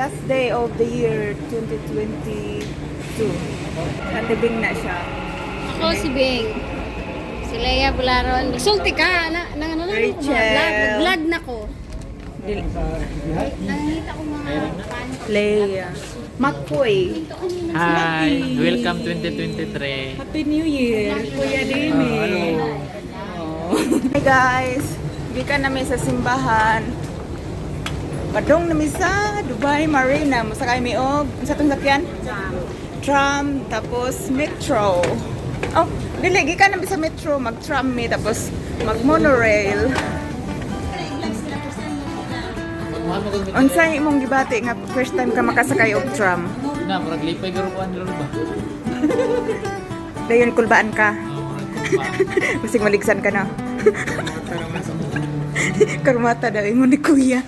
Last day of the year 2022. Katibing na siya. Ako si Bing. Si Leia Bularon. Sulti ka. Rachel. Vlog na ko. Nakita ko mga pan. Leia. Makoy. Hi, welcome 2023. Happy New Year, Kuya Dini. Hi guys, hindi ka namin sa simbahan. Padong namin sa Dubai Marina. Masakay mi og sa itong sakyan? Tram, tapos metro. Oh, dili, gikan namin sa metro, mag-tram mi, tapos mag-monorail. Unsay imong gibati nga first time ka makasakay og tram? Na, murag lipay garuan nila ba? Dayon kulbaan ka. Masing maligsan ka na. Karmata daw ingon ni Kuya.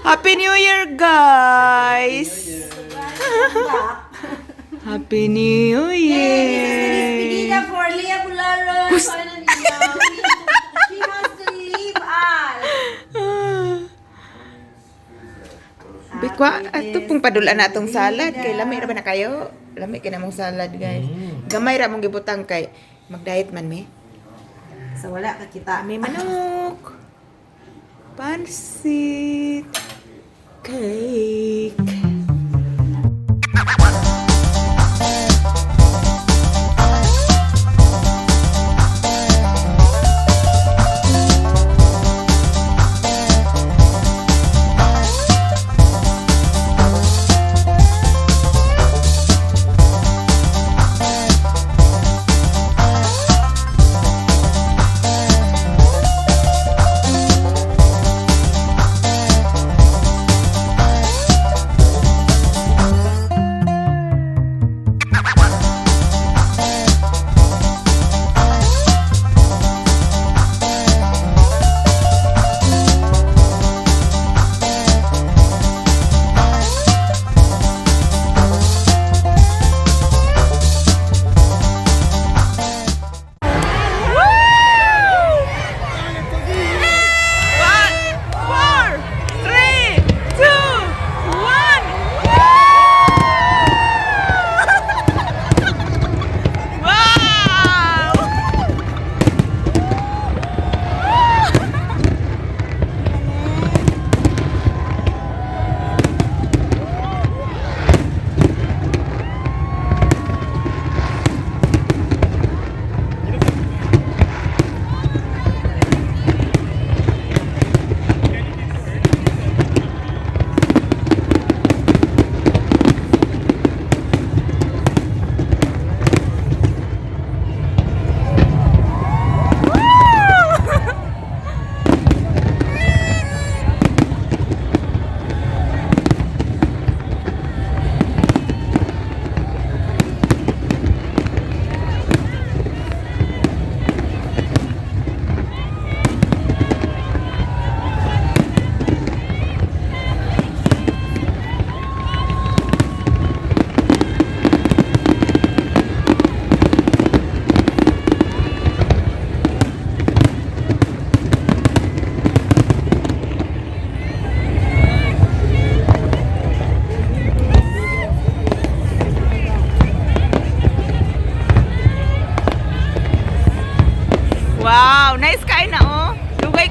Happy New Year, guys! Happy New Year! For Leia Bularon. She has to leave us. Bikwa, ito pong padulaan na itong salad. Kay lamay ra ba na kayo? Lamay ka na mong salad, guys. Gamay ra mong gibutang kay mag-diet man, me. So wala ka kita. May manok. Pansit. Cake.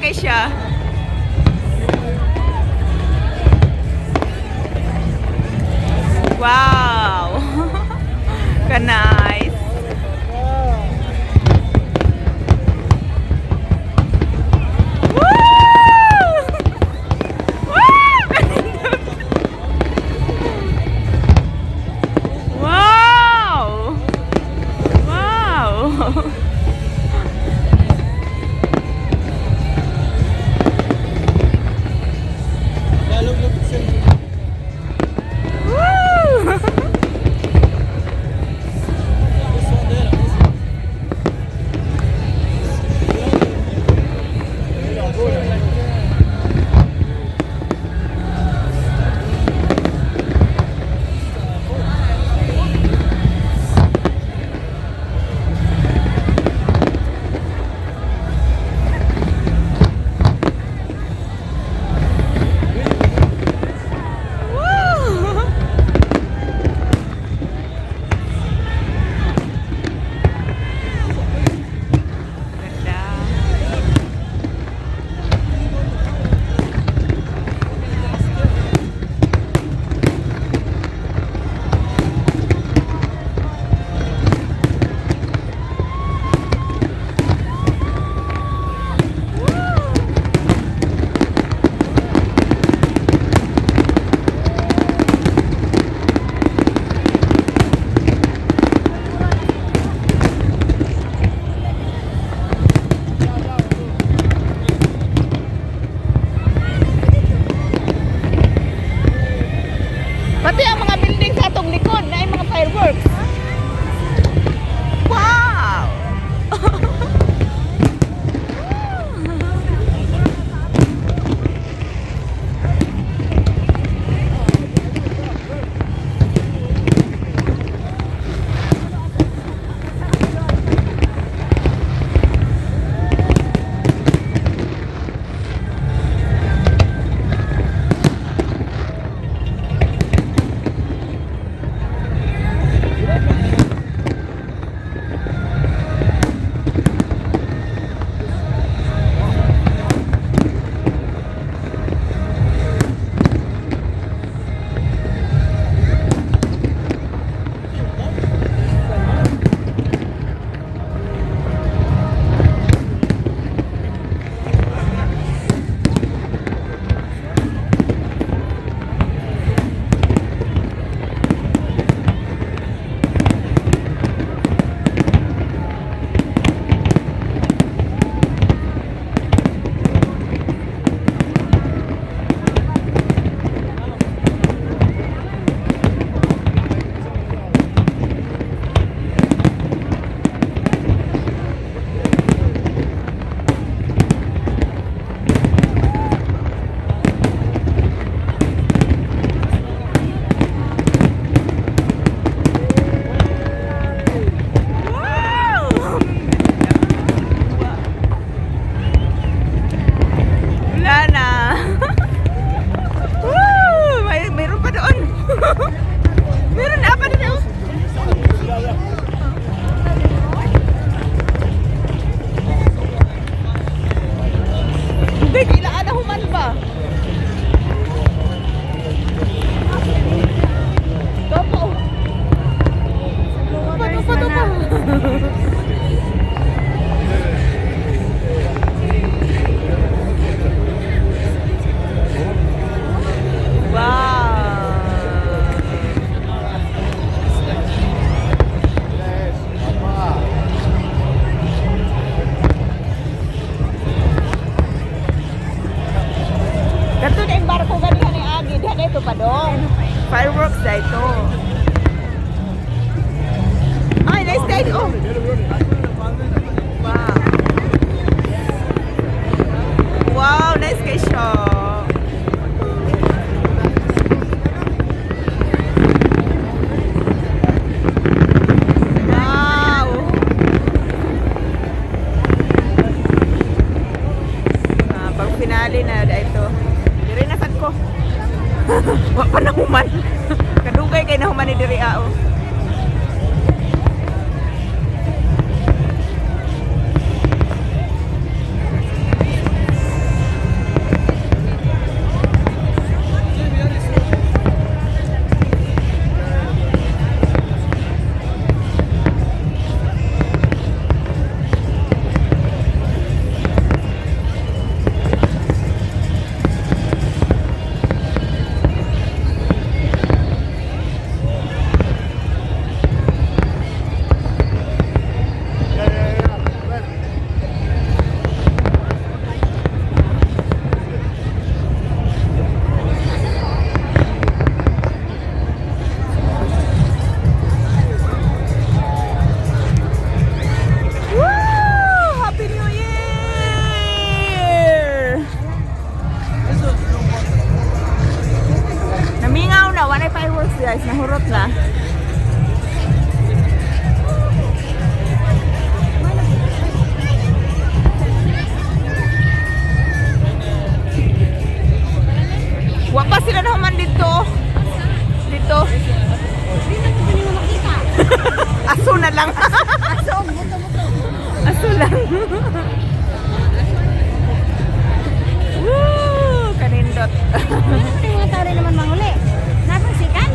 kay siya. Wow! Ka-nice. Woo! Wow! Wow! Woo! Pati ang mga building sa atong likod na ay mga fireworks. Wow! Wala na. Woo! Mayroon pa doon. Meron na pa doon. Hindi, kailangan na human ba? Topo. Topo. Kato na yung barko ganyan ni Agi. Diyan ito pa dong. Fireworks na ito. Ay, nice day. Oh. Wow. Wow, nice kay siya. Wow. Pag finale na ito. Diri na sad ko. Wa pa na human. Kadugay kay na human ni diri ao. Aso na lang. Aso, buto-buto. Aso lang. Woo! Kanindot. May mga tao rin naman manghuli. Napansikan?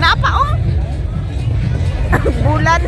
Napa oh? Bulan.